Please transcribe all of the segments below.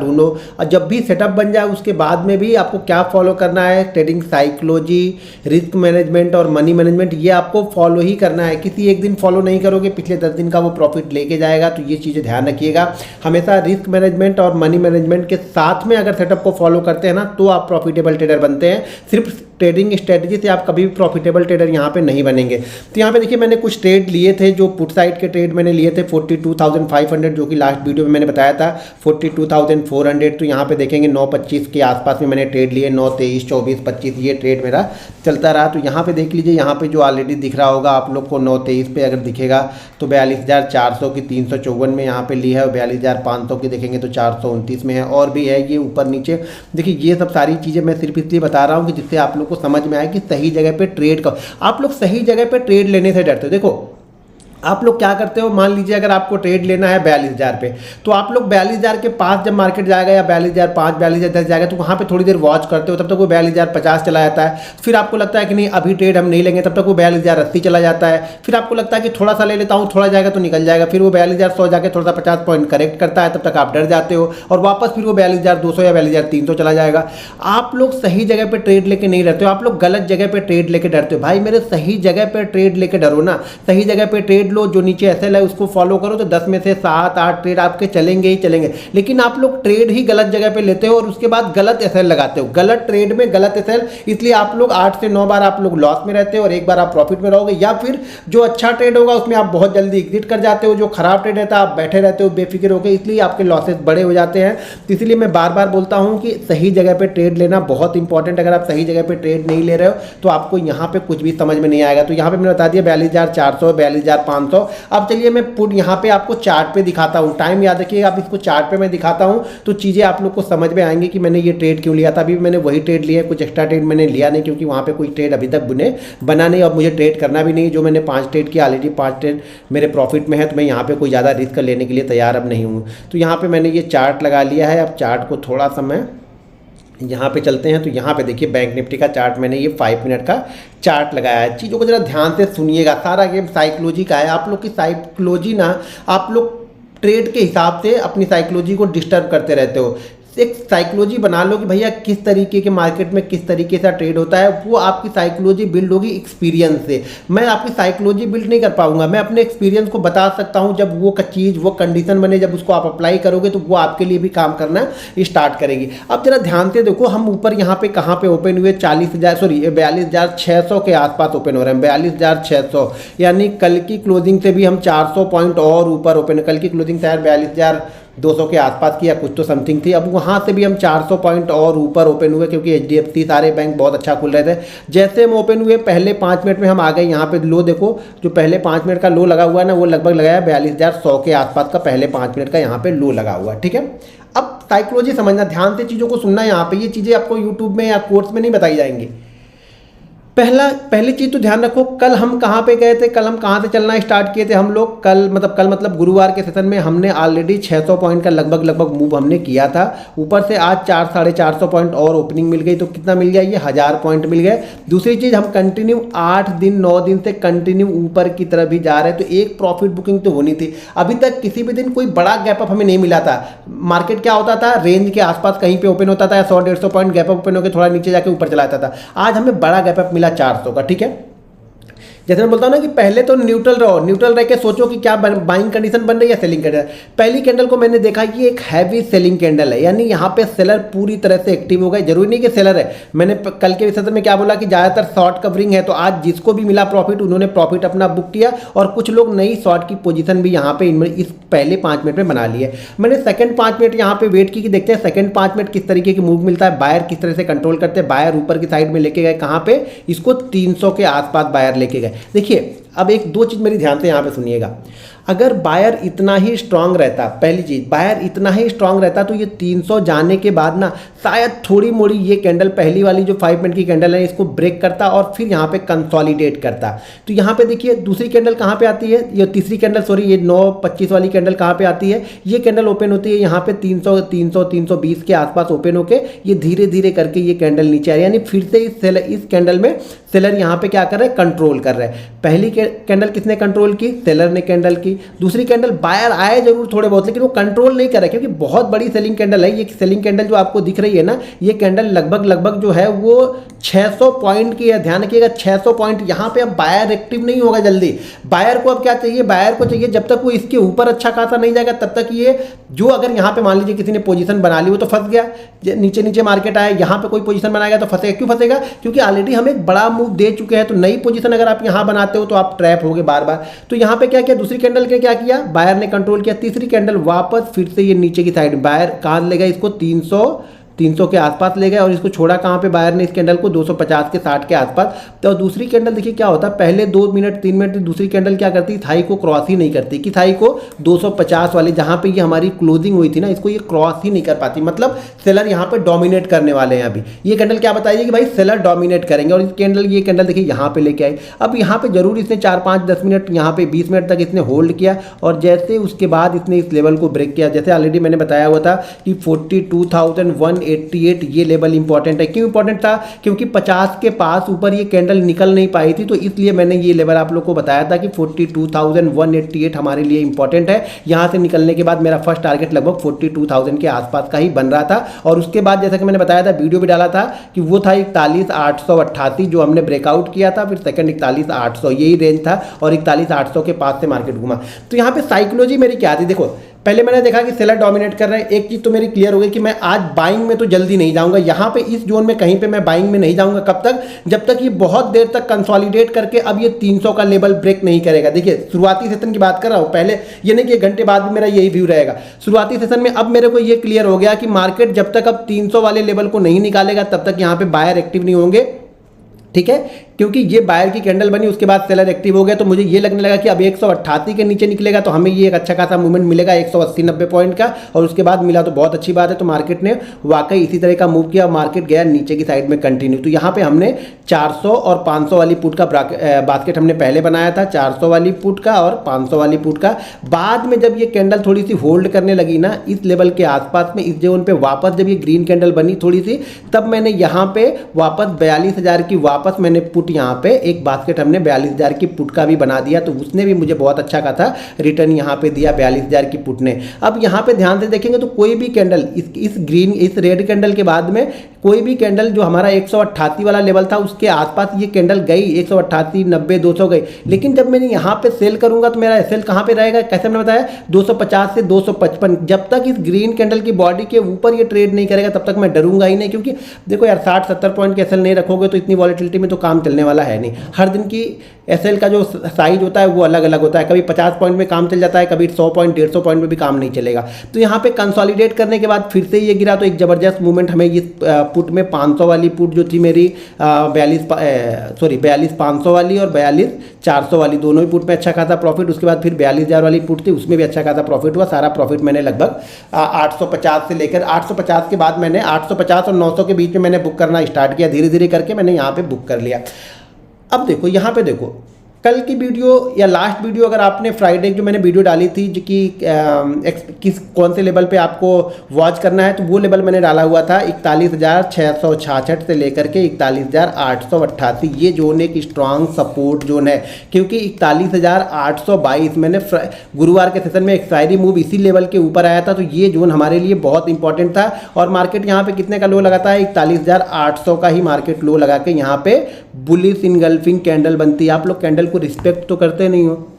ढूंढो। और जब भी सेटअप बन जाए उसके बाद में भी आपको क्या फॉलो करना है, ट्रेडिंग साइकोलॉजी, रिस्क मैनेजमेंट और मनी मैनेजमेंट, ये आपको फॉलो ही करना है। किसी एक दिन फॉलो नहीं करोगे, पिछले 10 दिन का वो प्रॉफिट लेके जाएगा। तो ये चीज़ें ध्यान रखिएगा। हमेशा रिस्क मैनेजमेंट और मनी मैनेजमेंट के साथ में अगर सेटअप को फॉलो करते हैं ना, तो आप प्रॉफिटेबल ट्रेडर बनते हैं। सिर्फ ट्रेडिंग स्ट्रेटजी से आप कभी भी प्रॉफिटेबल ट्रेडर यहाँ पे नहीं बनेंगे। तो यहाँ पे देखिए मैंने कुछ ट्रेड लिए थे, जो पुट साइड के ट्रेड मैंने लिए थे 42,500, जो कि लास्ट वीडियो में मैंने बताया था 42,400। तो यहाँ पे देखेंगे 9.25 के आसपास में मैंने ट्रेड लिए, 9, 23, 24, 25 ये ट्रेड मेरा चलता रहा। तो यहाँ पे देख लीजिए, यहाँ पे जो ऑलरेडी दिख रहा होगा आप लोग को 9.23 पे अगर दिखेगा तो 42,400 की 354 में यहाँ पे ली है, और 42,500 की देखेंगे तो 429 में है, और भी है ये ऊपर नीचे। देखिए ये सब सारी चीज़ें मैं सिर्फ इसलिए बता रहा हूँ कि जिससे आप लोग को समझ में आए कि सही जगह पे ट्रेड का, आप लोग सही जगह पे ट्रेड लेने से डरते हो। देखो आप लोग क्या करते हो, मान लीजिए अगर आपको ट्रेड लेना है 42,000 पे, तो आप लोग 42,000 के पास जब मार्केट जाएगा या 42,500, 42,010 जाएगा, तो वहाँ पे थोड़ी देर वॉच करते हो, तब तक वो 42,050 चला जाता है। फिर आपको लगता है कि नहीं अभी ट्रेड हम नहीं लेंगे, तब तक वो 42,080 चला जाता है। फिर आपको लगता है कि थोड़ा सा ले लेता हूँ, थोड़ा जाएगा तो निकल जाएगा, फिर वो 42,100 जाके थोड़ा सा 50 पॉइंट करेक्ट करता है, तब तक आप डर जाते हो, और वापस फिर वो 42,200 या 42,300 चला जाएगा। आप लोग सही जगह पर ट्रेड लेके नहीं रहते हो, आप लोग गलत जगह पर ट्रेड लेके डरते हो। भाई मेरे सही जगह पर ट्रेड लेके डरो ना, सही जगह पर ट्रेड लो, जो नीचे ऐसे है उसको फॉलो करो, तो 10 में से 7-8 ट्रेड आपके चलेंगे ही चलेंगे। लेकिन आप लोग ट्रेड ही गलत जगह पे लेते हो और उसके बाद गलत एसएल लगाते हो, गलत ट्रेड में गलत एसएल, इसलिए आप लोग 8 से 9 बार आप लोग लॉस में रहते हो और एक बार आप प्रॉफिट में रहोगे। या फिर जो अच्छा ट्रेड होगा उसमें आप बहुत जल्दी एग्जिट कर जाते हो, जो खराब ट्रेड रहता है आप बैठे रहते हो बेफिक्र होकर, इसलिए आपके लॉसेस बड़े हो जाते हैं। तो इसलिए मैं बार बार बोलता हूं कि सही जगह पे ट्रेड लेना बहुत इंपॉर्टेंट। अगर आप सही जगह पे ट्रेड नहीं ले रहे हो तो आपको यहाँ पे कुछ भी समझ में नहीं आएगा। तो यहाँ पे मैंने बता दिया 42,400, 42,500। अब चलिए मैं पुट यहाँ पे आपको चार्ट पे दिखाता हूँ, टाइम याद रखिएगा, आप इसको चार्ट पे मैं दिखाता हूँ तो चीज़ें आप लोग को समझ में आएंगी कि मैंने ये ट्रेड क्यों लिया था। अभी मैंने वही ट्रेड लिया है, कुछ एक्स्ट्रा ट्रेड मैंने लिया नहीं, क्योंकि वहाँ पे कोई ट्रेड अभी तक बना नहीं और मुझे ट्रेड करना भी नहीं। जो मैंने 5 ट्रेड किया ऑलरेडी, 5 ट्रेड मेरे प्रॉफिट में है, तो मैं यहाँ पे कोई ज़्यादा रिस्क लेने के लिए तैयार अब नहीं हूँ। तो यहाँ पे मैंने ये चार्ट लगा लिया है। अब चार्ट को थोड़ा सा मैं यहाँ पे चलते हैं। तो यहाँ पे देखिए बैंक निफ्टी का चार्ट मैंने ये 5 मिनट का चार्ट लगाया है। चीज़ों को जरा ध्यान से सुनिएगा, सारा गेम साइकोलॉजी का है। आप लोग की साइकोलॉजी ना, आप लोग ट्रेड के हिसाब से अपनी साइकोलॉजी को डिस्टर्ब करते रहते हो। एक साइकोलॉजी बना लो कि भैया किस तरीके के मार्केट में किस तरीके से ट्रेड होता है, वो आपकी साइकोलॉजी बिल्ड होगी एक्सपीरियंस से। मैं आपकी साइकोलॉजी बिल्ड नहीं कर पाऊंगा, मैं अपने एक्सपीरियंस को बता सकता हूं। जब वो चीज़, वो कंडीशन बने, जब उसको आप अप्लाई करोगे तो वो आपके लिए भी काम करना स्टार्ट करेगी। अब जरा ध्यान से देखो, हम ऊपर यहाँ पे कहाँ पे ओपन हुए, 42,600 के आसपास ओपन हो रहे हैं, 42,600, यानी कल की क्लोजिंग से भी हम 400 पॉइंट और ऊपर ओपन। कल की क्लोजिंग शायद 42,200 के आसपास की या कुछ तो समथिंग थी। अब वहाँ से भी हम 400 पॉइंट और ऊपर ओपन हुए, क्योंकि HDFC सारे बैंक बहुत अच्छा खुल रहे थे। जैसे हम ओपन हुए पहले 5 मिनट में हम आ गए यहाँ पे लो। देखो जो पहले 5 मिनट का लो लगा हुआ है ना, वो लगभग लगाया 42,100 के आसपास का पहले 5 मिनट का यहाँ पे लो लगा हुआ है। ठीक है, अब साइकोलॉजी समझना, ध्यान से चीज़ों को सुनना। यहाँ पे ये चीज़ें आपको यूट्यूब में या कोर्स में नहीं बताई जाएंगी। पहली चीज़ तो ध्यान रखो, कल हम कहाँ पे गए थे, कल हम कहाँ से चलना स्टार्ट किए थे हम लोग। कल मतलब गुरुवार के सेशन में हमने ऑलरेडी 600 पॉइंट का लगभग मूव हमने किया था। ऊपर से आज 400-450 पॉइंट और ओपनिंग मिल गई, तो कितना मिल गया, ये 1000 पॉइंट मिल गए। दूसरी चीज़, हम कंटिन्यू 8 दिन 9 दिन से कंटिन्यू ऊपर की तरफ भी जा रहे हैं, तो एक प्रॉफिट बुकिंग तो होनी थी। अभी तक किसी भी दिन कोई बड़ा गैप अप हमें नहीं मिला था। मार्केट क्या होता था, रेंज के आसपास कहीं पे ओपन होता था, 100-150 पॉइंट गैप अप ओपन होकर थोड़ा नीचे जाके ऊपर चला जाता था। आज हमें बड़ा गैप अप 400 का। ठीक है, जैसे मैं बोलता हूँ ना कि पहले तो न्यूट्रल रहो, न्यूट्रल रह के सोचो कि क्या बाइंग कंडीशन बन रही है, सेलिंग कैंडल। पहली कैंडल को मैंने देखा ये एक हैवी सेलिंग कैंडल है, यानी यहाँ पे सेलर पूरी तरह से एक्टिव हो गए। जरूरी नहीं कि सेलर है, मैंने कल के विषय में क्या बोला कि ज़्यादातर शॉर्ट कवरिंग है। तो आज जिसको भी मिला प्रॉफिट, उन्होंने प्रॉफिट अपना बुक किया, और कुछ लोग नई शॉर्ट की पोजीशन भी यहाँ पे इस पहले 5 मिनट में बना ली है। मैंने सेकंड 5 मिनट यहाँ पे वेट की कि देखते हैं सेकंड 5 मिनट किस तरीके की मूव मिलता है, बायर किस तरह से कंट्रोल करते हैं। बायर ऊपर की साइड में लेके गए, कहाँ पे, इसको 300 के आसपास बायर लेके गए। देखिए अब एक दो चीज़ मेरी ध्यान से यहाँ पे सुनिएगा। अगर बायर इतना ही स्ट्रांग रहता, पहली चीज़ बायर इतना ही स्ट्रांग रहता, तो ये 300 जाने के बाद ना शायद थोड़ी मोड़ी ये कैंडल, पहली वाली जो 5 मिनट की कैंडल है, इसको ब्रेक करता और फिर यहाँ पे कंसोलिडेट करता। तो यहाँ पे देखिए दूसरी कैंडल कहाँ पे आती है, ये तीसरी कैंडल, सॉरी ये 9:25 वाली कैंडल कहाँ पे आती है। ये कैंडल ओपन होती है यहाँ पे 300-320 के आसपास ओपन होके ये धीरे धीरे करके ये कैंडल नीचे आ रही है, यानी फिर से इस कैंडल में सेलर यहाँ पे क्या कर रहे हैं, कंट्रोल कर रहे हैं। पहली कैंडल किसने कंट्रोल की? सेलर ने कैंडल की। दूसरी कैंडल बायर आए जरूर थोड़े बहुत, लेकिन वो कंट्रोल नहीं करे क्योंकि बहुत बड़ी सेलिंग कैंडल है। ये सेलिंग कैंडल जो आपको दिख रही है ना, ये कैंडल लगभग जो है वो 600 पॉइंट की है। ध्यान रखिएगा 600 पॉइंट। यहाँ पे अब बायर एक्टिव नहीं होगा जल्दी। बायर को अब क्या चाहिए? बायर को चाहिए जब तक वो इसके ऊपर अच्छा खासा नहीं जाएगा तब तक ये जो, अगर यहाँ पे मान लीजिए किसी ने पोजीशन बना ली, वो तो फंस गया। नीचे मार्केट आया, यहाँ पे कोई पोजीशन बनाएगा तो फंसेगा। क्यों फंसेगा? क्योंकि ऑलरेडी हम एक बड़ा मूव दे चुके हैं। तो नई पोजीशन अगर आप यहाँ बनाते हो तो आप ट्रैप होगे बार बार। तो यहाँ पे क्या किया? दूसरी कैंडल के क्या किया? बायर ने कंट्रोल किया। तीसरी कैंडल वापस फिर से ये नीचे की साइड, बायर कहाँ ले गया इसको? 300 के आसपास ले गए और इसको छोड़ा कहाँ पे बायर ने? इस कैंडल को 250 के 60 के आसपास। तो दूसरी कैंडल देखिए क्या होता है, पहले 2 मिनट 3 मिनट दूसरी कैंडल क्या करती? थाई को क्रॉस ही नहीं करती। कि थाई को 250 वाले जहाँ पे ये हमारी क्लोजिंग हुई थी ना, इसको ये क्रॉस ही नहीं कर पाती। मतलब सेलर यहाँ पे डोमिनेट करने वाले हैं। अभी ये कैंडल क्या बताइए कि भाई सेलर डोमिनेट करेंगे। और इस कैंडल, ये कैंडल देखिए यहाँ पे लेके आई। अब यहाँ पे जरूर इसने 4 5 10 मिनट, यहाँ पे 20 मिनट तक इसने होल्ड किया और जैसे उसके बाद इसने इस लेवल को ब्रेक किया। जैसे ऑलरेडी मैंने बताया हुआ था कि 42,188 ये लेवल इंपॉर्टेंट है। क्यों इंपॉर्टेंट था? क्योंकि 50 के पास ऊपर ये कैंडल निकल नहीं पाई थी, तो इसलिए मैंने ये लेवल आप लोग को बताया था कि 42,188 हमारे लिए इंपॉर्टेंट है। यहां से निकलने के बाद मेरा फर्स्ट टारगेट लगभग 42,000 के आसपास का ही बन रहा था। और उसके बाद जैसा कि मैंने बताया था, वीडियो भी डाला था कि वो था 41,888 जो हमने ब्रेकआउट किया था। फिर सेकंड 41,800 यही रेंज था और 41,800 के पास से मार्केट घुमा। तो यहाँ पे साइकोलॉजी मेरी क्या थी? देखो पहले मैंने देखा कि सेलर डोमिनेट कर रहे हैं। एक चीज तो मेरी क्लियर हो गई कि मैं आज बाइंग में तो जल्दी नहीं जाऊंगा। यहाँ पे इस जोन में कहीं पे मैं बाइंग में नहीं जाऊंगा। कब तक? जब तक ये बहुत देर तक कंसोलिडेट करके अब ये 300 का लेवल ब्रेक नहीं करेगा। देखिए शुरुआती सेशन की बात कर रहा हूँ, पहले ये नहीं कि 1 घंटे बाद भी मेरा यही व्यू रहेगा। शुरुआती सेशन में अब मेरे को ये क्लियर हो गया कि मार्केट जब तक अब 300 वाले लेवल को नहीं निकालेगा तब तक यहाँ पे बायर एक्टिव नहीं होंगे। ठीक है, क्योंकि ये बायर की कैंडल बनी, उसके बाद सेलर एक्टिव हो गया। तो मुझे ये लगने लगा कि अब 188 के नीचे निकलेगा तो हमें ये एक अच्छा खासा मूवमेंट मिलेगा 180-90 पॉइंट का। और उसके बाद मिला तो बहुत अच्छी बात है। तो मार्केट ने वाकई इसी तरह का मूव किया, मार्केट गया नीचे की साइड में कंटिन्यू। तो यहाँ पे हमने 400 और 500 वाली पुट का बास्केट हमने पहले बनाया था, 400 वाली पुट का और 500 वाली पुट का। बाद में जब ये कैंडल थोड़ी सी होल्ड करने लगी ना इस लेवल के आसपास में, इस जोन पे वापस जब ये ग्रीन कैंडल बनी थोड़ी सी, तब मैंने यहाँ पे वापस 42,000 की वापस मैंने पुट, यहाँ पे एक बास्केट हमने 42,000 की पुट का भी बना दिया। तो उसने भी मुझे बहुत अच्छा खासा रिटर्न यहाँ पे दिया 42,000 की पुट ने। अब यहाँ पे ध्यान से देखेंगे तो कोई भी कैंडल इस रेड कैंडल के बाद में कोई भी कैंडल जो हमारा 188 वाला लेवल था उसके आसपास ये कैंडल गई, 188, 90, 200 गई। लेकिन जब मैंने यहाँ पे सेल करूंगा तो मेरा एसएल कहाँ पे रहेगा? कैसे मैंने बताया 250 से 255। जब तक इस ग्रीन कैंडल की बॉडी के ऊपर ये ट्रेड नहीं करेगा तब तक मैं डरूंगा ही नहीं। क्योंकि देखो यार 60-70 पॉइंट के एसएल नहीं रखोगे तो इतनी वॉलेटिलिटी में तो काम चलने वाला है नहीं। हर दिन की एसएल का जो साइज होता है वो अलग अलग होता है। कभी 50 पॉइंट में काम चल जाता है, कभी 100 पॉइंट 150 पॉइंट में भी काम नहीं चलेगा। तो यहाँ पे कंसोलिडेट करने के बाद फिर से ये गिरा तो एक जबरदस्त मूवमेंट हमें इस पुट में 500 वाली पुट जो थी मेरी 42,500 वाली और 42,400 वाली दोनों ही पुट में अच्छा खासा प्रॉफिट। उसके बाद फिर 42,000 वाली पुट थी उसमें भी अच्छा खासा प्रॉफिट हुआ। सारा प्रॉफिट मैंने लगभग 850 से लेकर 850 के बाद मैंने 850 और 900 के बीच में मैंने बुक करना स्टार्ट किया। धीरे धीरे करके मैंने यहाँ पे बुक कर लिया। अब देखो यहाँ पे देखो कल की वीडियो या लास्ट वीडियो अगर आपने फ्राइडे जो मैंने वीडियो डाली थी जो कि कौन से लेवल पे आपको वॉच करना है, तो वो लेवल मैंने डाला हुआ था 41,666 से लेकर के 41,888। ये जोन एक स्ट्रांग सपोर्ट जोन है क्योंकि 41,822 मैंने गुरुवार के सेशन में एक्सपायरी मूव इसी लेवल के ऊपर आया था। तो ये जोन हमारे लिए बहुत इंपॉर्टेंट था और मार्केट यहाँ पे कितने का लो लगाता है? 41,800 का ही मार्केट लो लगा के यहाँ पे बुलिश इनगल्फिंग कैंडल बनती है। आप लोग कैंडल को रिस्पेक्ट तो करते नहीं हो।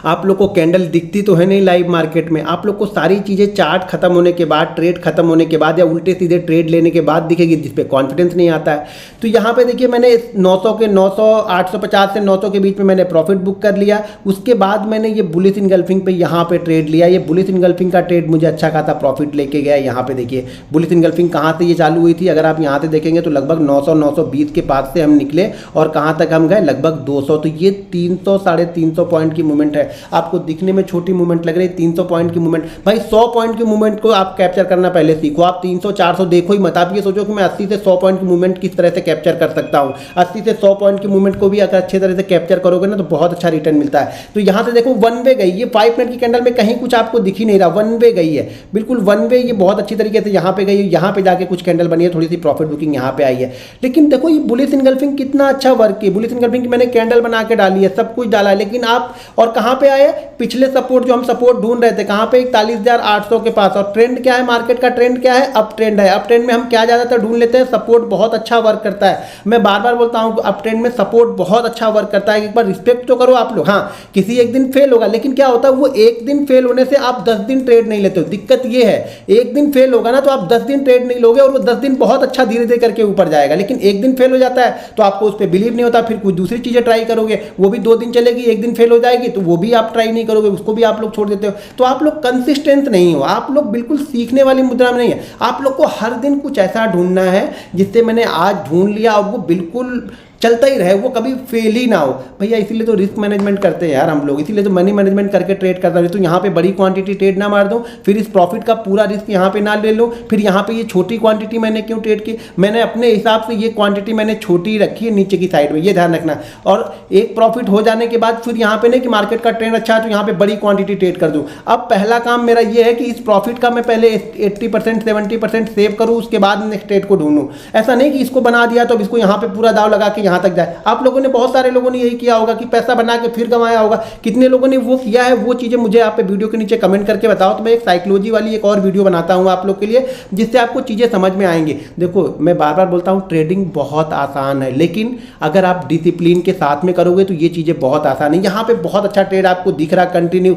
आप लोग को कैंडल दिखती तो है नहीं लाइव मार्केट में। आप लोग को सारी चीज़ें चार्ट खत्म होने के बाद, ट्रेड खत्म होने के बाद या उल्टे सीधे ट्रेड लेने के बाद दिखेगी, जिस पे कॉन्फिडेंस नहीं आता है। तो यहाँ पे देखिए मैंने 900 के 850 से 900 के बीच में मैंने प्रॉफिट बुक कर लिया। उसके बाद मैंने ये बुलिश इनगल्फिंग पे यहाँ पे ट्रेड लिया। ये बुलिश इनगल्फिंग का ट्रेड मुझे अच्छा खासा प्रॉफिट लेके गया। यहाँ पे देखिए बुलिश इनगल्फिंग कहाँ से ये चालू हुई थी, अगर आप यहाँ से देखेंगे तो लगभग 900-920 के पास से हम निकले और कहाँ तक हम गए? लगभग 200। तो ये 300-350 पॉइंट की मूवमेंट मूवमेंट है, आपको दिखने में छोटी मूवमेंट लग रही है 300 पॉइंट की मूवमेंट, भाई 100 पॉइंट की मूवमेंट को आप कैप्चर करना पहले सीखो। आप 300 400 देखो ही मत, आप ये सोचो कि मैं 80 से 100 पॉइंट की मूवमेंट किस तरह से कैप्चर कर सकता हूँ। 80 से 100 पॉइंट की मूवमेंट को भी अगर अच्छे तरह से कैप्चर करोगे ना तो बहुत अच्छा रिटर्न मिलता है। तो यहाँ से देखो वन वे गई, ये 5 मिनट की कैंडल में कहीं कुछ आपको दिख ही नहीं रहा, वन वे गई है, बिल्कुल वन वे, ये बहुत अच्छी तरीके से यहाँ पे गई, यहाँ पे जाके कुछ कैंडल बनी है, थोड़ी सी प्रॉफिट बुकिंग यहाँ पे आई है। लेकिन देखो ये बुलिश इनगल्फिंग कितना अच्छा वर्क है, बुलिश इनगल्फिंग की मैंने कैंडल बना के डाली है, सब कुछ डाला है, लेकिन आप और कहाँ पे आए, पिछले सपोर्ट जो हम सपोर्ट ढूंढ रहे थे कहाँ पे 41,800 के पास। और ट्रेंड क्या है, मार्केट का ट्रेंड क्या है, अप ट्रेंड है। अप ट्रेंड में हम क्या ज़्यादातर ढूंढ लेते हैं, सपोर्ट बहुत अच्छा वर्क करता है। मैं बार बार बोलता हूँ अप ट्रेंड में सपोर्ट बहुत अच्छा वर्क करता है, एक बार रिस्पेक्ट तो करो आप लोग। हाँ किसी एक दिन फेल होगा, लेकिन क्या होता है वो एक दिन फेल होने से आप 10 दिन ट्रेड नहीं लेते हो। दिक्कत ये है, एक दिन फेल होगा ना तो आप 10 दिन ट्रेड नहीं लोगे, और वो 10 दिन बहुत अच्छा धीरे धीरे करके ऊपर जाएगा। लेकिन एक दिन फेल हो जाता है तो आपको उस पर बिलीव नहीं होता, फिर कुछ दूसरी चीज़ें ट्राई करोगे, वो भी 2 दिन चलेगी, एक दिन फेल हो जाएगी तो वो भी आप ट्राई नहीं करोगे, उसको भी आप लोग छोड़ देते हो। तो आप लोग कंसिस्टेंट नहीं हो, आप लोग बिल्कुल सीखने वाली मुद्रा में नहीं है। आप लोग को हर दिन कुछ ऐसा ढूंढना है जिससे मैंने आज ढूंढ लिया और वो बिल्कुल चलता ही रहे, वो कभी फेल ही ना हो भैया। इसीलिए तो रिस्क मैनेजमेंट करते हैं यार हम लोग, इसीलिए तो मनी मैनेजमेंट करके ट्रेड करता हूँ। तो यहाँ पे बड़ी क्वांटिटी ट्रेड ना मार दूँ, फिर इस प्रॉफिट का पूरा रिस्क यहाँ पे ना ले लूँ, फिर यहाँ पे ये छोटी क्वांटिटी मैंने क्यों ट्रेड की, मैंने अपने हिसाब से ये क्वांटिटी मैंने छोटी रखी है नीचे की साइड में, ये ध्यान रखना। और एक प्रॉफिट हो जाने के बाद फिर यहाँ पे नहीं कि मार्केट का ट्रेंड अच्छा है तो यहाँ पे बड़ी क्वांटिटी ट्रेड कर दूँ। अब पहला काम मेरा ये है कि इस प्रॉफिट का मैं पहले 80% 70% सेव करूँ, उसके बाद नेक्स्ट ट्रेड को ढूंढूँ। ऐसा नहीं कि इसको बना दिया तो इसको यहाँ पे पूरा दाव लगा के यहाँ तक जाए। आप लोगों ने, बहुत सारे लोगों ने यही किया होगा कि पैसा बना के फिर कमाया होगा। कितने लोगों ने वो किया है, वो चीज़ें मुझे आप पे वीडियो के नीचे कमेंट करके बताओ, तो मैं एक साइकोलॉजी वाली एक और वीडियो बनाता हूँ आप लोग के लिए, जिससे आपको चीज़ें समझ में आएंगी। देखो मैं बार बार बोलता हूँ ट्रेडिंग बहुत आसान है, लेकिन अगर आप डिसिप्लिन के साथ में करोगे तो ये चीज़ें बहुत आसान है। यहाँ पे बहुत अच्छा ट्रेड आपको दिख रहा कंटिन्यू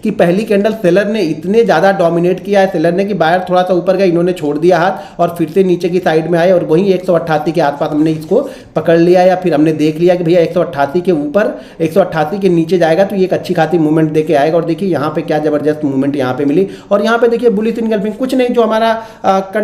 कि पहली कैंडल सेलर ने इतने ज़्यादा डोमिनेट किया है सेलर ने कि बायर थोड़ा सा ऊपर गया, इन्होंने छोड़ दिया हाथ और फिर से नीचे की साइड में आए और वहीं 188 के आसपास हमने इसको पकड़ लिया, या फिर हमने देख लिया कि भैया 188 के ऊपर 188 के नीचे जाएगा तो ये एक अच्छी खासी मूवमेंट देके आएगा। और देखिए यहाँ पे क्या ज़बरदस्त मूवमेंट यहाँ पे मिली। और यहाँ पे देखिए बुलिश इनगल्फिंग कुछ नहीं, जो हमारा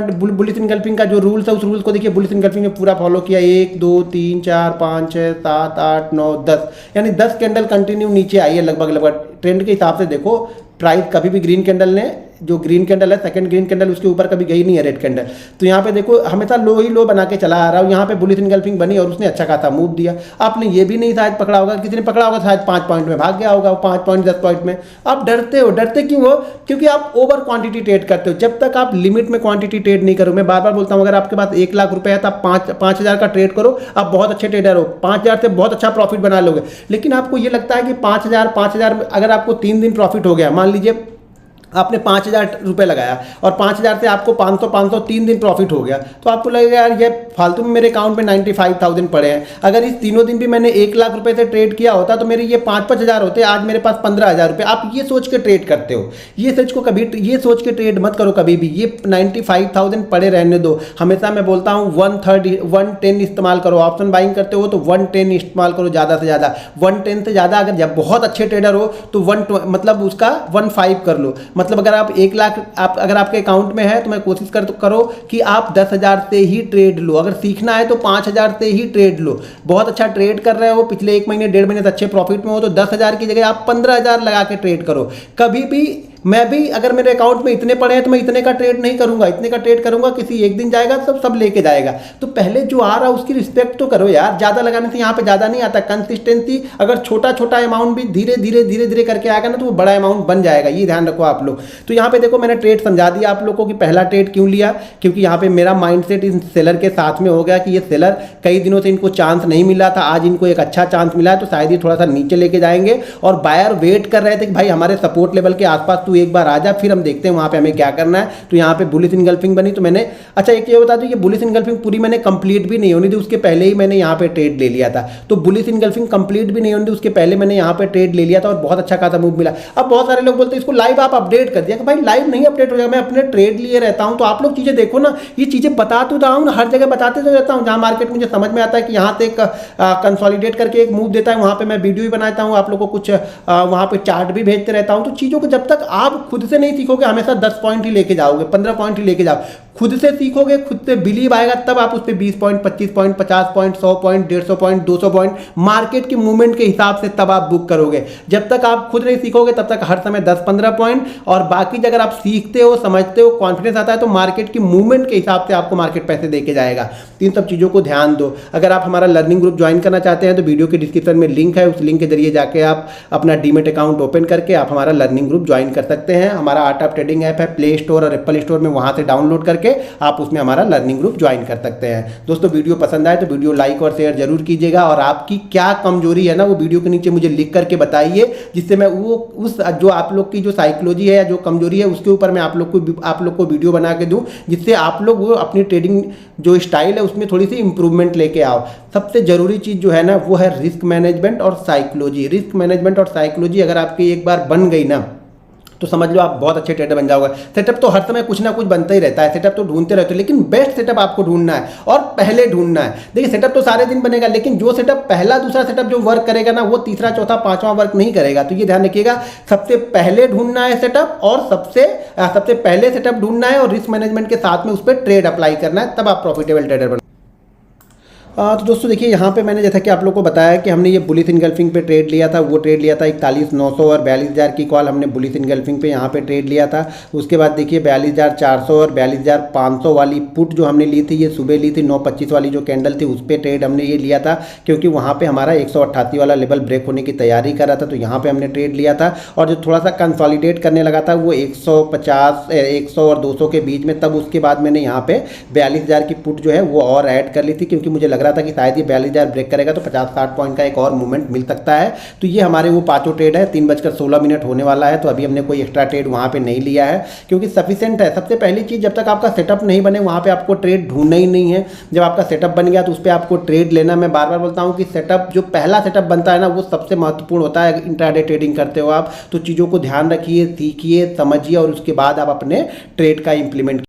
बुलिश इनगल्फिंग का जो रूल्स है उस रूल्स को देखिए बुलिश इनगल्फिंग ने पूरा फॉलो किया। 1 2 3 4 5 6 7 8 9 10 यानी 10 कैंडल कंटिन्यू नीचे आई है लगभग ट्रेंड के हिसाब से। देखो प्राइस कभी भी ग्रीन कैंडल ने, जो ग्रीन कैंडल है सेकंड ग्रीन कैंडल, उसके ऊपर कभी गई नहीं है रेड कैंडल। तो यहाँ पे देखो हमेशा लो ही लो बना के चला आ रहा हूँ। यहाँ पे बुलिश इनगल्फिंग बनी और उसने अच्छा खासा मूव दिया। आपने ये भी नहीं शायद पकड़ा होगा, किसी ने पकड़ा होगा शायद 5 पॉइंट में भाग गया होगा, 5 पॉइंट 10 पॉइंट में। आप डरते हो, डरते क्यों हो? क्योंकि आप ओवर क्वांटिटी ट्रेड करते हो। जब तक आप लिमिट में क्वांटिटी ट्रेड नहीं करो, मैं बार बार बोलता हूँ अगर आपके पास 1 लाख रुपए है तो आप 5,000 का ट्रेड करो, आप बहुत अच्छे ट्रेडर हो, 5,000 से बहुत अच्छा प्रॉफिट बना लोगे। लेकिन आपको ये लगता है कि 5,000 अगर आपको 3 दिन प्रॉफिट हो गया, मान लीजिए आपने 5,000 रुपये लगाया और 5,000 से आपको 500 3 दिन प्रॉफिट हो गया, तो आपको लगेगा यार ये फालतू में मेरे अकाउंट में 95,000 पड़े हैं। अगर इस तीनों दिन भी मैंने 1 लाख रुपए से ट्रेड किया होता तो मेरे ये 5-5 हज़ार होते, आज मेरे पास 15,000 रुपये। आप ये सोच के ट्रेड करते हो, ये सोच के ट्रेड मत करो कभी भी। ये 95,000 पड़े रहने दो। हमेशा मैं बोलता हूँ 110 इस्तेमाल करो। ऑप्शन बाइंग करते हो तो 110 इस्तेमाल करो ज़्यादा से ज़्यादा। 110 से ज़्यादा अगर जब बहुत अच्छे ट्रेडर हो तो 1 उसका 1.5 कर लो। मतलब अगर आप 1 लाख अगर आपके अकाउंट में है तो मैं कोशिश करो कि आप 10,000 से ही ट्रेड लो। अगर सीखना है तो 5,000 से ही ट्रेड लो। बहुत अच्छा ट्रेड कर रहे हो, पिछले 1 महीने 1.5 महीने से अच्छे प्रॉफिट में हो तो 10,000 की जगह आप 15,000 लगा के ट्रेड करो। कभी भी मैं भी अगर मेरे अकाउंट में इतने पड़े हैं तो मैं इतने का ट्रेड नहीं करूंगा, इतने का ट्रेड करूंगा किसी एक दिन जाएगा सब लेके जाएगा। तो पहले जो आ रहा है उसकी रिस्पेक्ट तो करो यार। ज़्यादा लगाने से यहाँ पे ज़्यादा नहीं आता। कंसिस्टेंसी, अगर छोटा छोटा अमाउंट भी धीरे धीरे करके आएगा ना तो वो बड़ा अमाउंट बन जाएगा, ये ध्यान रखो आप लोग। तो यहाँ पे देखो मैंने ट्रेड समझा दिया आप लोगों को कि पहला ट्रेड क्यों लिया, क्योंकि यहाँ पे मेरा माइंडसेट इस सेलर के साथ में हो गया कि ये सेलर कई दिनों से इनको चांस नहीं मिला था, आज इनको एक अच्छा चांस मिला है तो शायद ये थोड़ा सा नीचे लेके जाएंगे। और बायर वेट कर रहे थे कि भाई हमारे सपोर्ट लेवल के आसपास तू एक बार आ जा, फिर हम देखते हैं वहां पे हमें क्या करना है। तो यहाँ पे बुलिश इनगल्फिंग बनी तो मैंने, अच्छा एक ये बता दूं, ये बुलिश इनगल्फिंग पूरी मैंने कंप्लीट भी नहीं होनी थी उसके पहले ही मैंने यहाँ पे ट्रेड ले लिया था। तो बुलिश इनगल्फिंग कंप्लीट भी नहीं होनी थी उसके पहले मैंने यहाँ पे ट्रेड ले लिया था और बहुत अच्छा खासा मूव मिला। अब बहुत सारे लोग बोलते हैं इसको लाइव आप अपडेट कर दिया, कि भाई लाइव नहीं अपडेट हो जाएगा, मैं अपने ट्रेड लिए रहता हूँ। तो आप लोग चीजें देखो ना, ये चीजें बता तो रहा हूँ ना, हर जगह बताते तो रहता हूँ। जहाँ मार्केट मुझे समझ में आता है कि यहाँ से एक कंसोलिडेट करके एक मूव देता है, वहाँ पे मैं वीडियो भी बनाता हूँ, आप लोग को कुछ वहाँ पे चार्ट भी भेजते रहता हूँ। तो चीज़ों को जब तक आप खुद से नहीं सीखोगे हमेशा 10 पॉइंट ही लेके जाओगे, 15 पॉइंट ही लेके जाओ। खुद से सीखोगे, खुद से बिलीव आएगा, तब आप उस पर 20 point, 25 point, 50 point, 100 point, 150 point, 200 point market की मूवमेंट के हिसाब से तब आप बुक करोगे। जब तक आप खुद नहीं सीखोगे तब तक हर समय 10-15 पॉइंट, और बाकी अगर आप सीखते हो, समझते हो, कॉन्फिडेंस आता है, तो मार्केट की मूवमेंट के हिसाब से आपको मार्केट पैसे देके जाएगा। तो इन सब चीज़ों को ध्यान दो। अगर आप हमारा लर्निंग ग्रुप ज्वाइन करना चाहते हैं तो वीडियो के डिस्क्रिप्शन में लिंक है, उस लिंक के जरिए जाके आप अपना डीमेट अकाउंट ओपन करके आप हमारा लर्निंग ग्रुप ज्वाइन कर सकते हैं। हमारा आर्ट ऑफ ट्रेडिंग ऐप है प्ले स्टोर और एप्पल स्टोर में, वहाँ से डाउनलोड करके आप उसमें हमारा लर्निंग ग्रुप ज्वाइन कर सकते हैं। दोस्तों वीडियो पसंद आए तो वीडियो लाइक और शेयर जरूर कीजिएगा, और आपकी क्या कमजोरी है ना वो वीडियो के नीचे मुझे लिख करके बताइए, जिससे मैं वो उस जो आप लोग की जो साइकोलॉजी है या जो कमजोरी है उसके ऊपर मैं आप लोग को वीडियो बना के दूं, जिससे आप लोग वो अपनी ट्रेडिंग जो स्टाइल है उसमें थोड़ी सी इंप्रूवमेंट लेके आओ। सबसे जरूरी चीज़ जो है ना वो है रिस्क मैनेजमेंट और साइकोलॉजी। रिस्क मैनेजमेंट और साइकोलॉजी अगर आपकी एक बार बन गई ना तो समझ लो आप बहुत अच्छे ट्रेडर बन जाओगे। सेटअप तो हर समय कुछ ना कुछ बनता ही रहता है, सेटअप तो ढूंढते रहते हो, लेकिन बेस्ट सेटअप आपको ढूंढना है और पहले ढूंढना है। देखिए सेटअप तो सारे दिन बनेगा, लेकिन जो सेटअप पहला दूसरा सेटअप जो वर्क करेगा ना वो तीसरा चौथा पांचवा वर्क नहीं करेगा। तो ये ध्यान रखिएगा, सबसे पहले ढूंढना है सेटअप, और सबसे पहले सेटअप ढूंढना है और रिस्क मैनेजमेंट के साथ में उस पर ट्रेड अप्लाई करना है, तब आप प्रॉफिटेबल ट्रेडर बन। तो दोस्तों देखिए यहाँ पे मैंने जैसा कि आप लोगों को बताया कि हमने ये बुलिश इनगल्फिंग पे ट्रेड लिया था, वो ट्रेड लिया था 41,900 और 42,000 की कॉल हमने बुलिश इनगल्फिंग पे यहाँ पे ट्रेड लिया था। उसके बाद देखिए 42,400 और 42,500 वाली पुट जो हमने ली थी, ये सुबह ली थी 9:25 वाली जो कैंडल थी, उस पर ट्रेड हमने ये लिया था, क्योंकि वहाँ पर हमारा 188 वाला लेवल ब्रेक होने की तैयारी कर रहा था, तो यहाँ पर हमने ट्रेड लिया था। और जो थोड़ा सा कंसॉलिडेट करने लगा था वो 100 और 200 के बीच में, तब उसके बाद मैंने यहाँ पे 42,000 की पुट जो है वो और ऐड कर ली थी, क्योंकि मुझे लग रहा था कि शायद ये 42,000 ब्रेक करेगा तो 50-60 पॉइंट का एक और मूवमेंट मिल सकता है। तो ये हमारे वो पांचों ट्रेड है। 3:16 होने वाला है, तो अभी हमने कोई एक्स्ट्रा ट्रेड वहाँ पे नहीं लिया है, क्योंकि सफिशिएंट है। सबसे पहली चीज़, जब तक आपका सेटअप नहीं बने वहाँ पे आपको ट्रेड ढूंढना ही नहीं है। जब आपका सेटअप बन गया तो उस पर आपको ट्रेड लेना। मैं बार बार बोलता हूँ कि सेटअप जो पहला सेटअप बनता है ना वो सबसे महत्वपूर्ण होता है। इंट्राडे ट्रेडिंग करते हो आप तो चीज़ों को ध्यान रखिए, सीखिए, समझिए और उसके बाद आप अपने ट्रेड का इंप्लीमेंट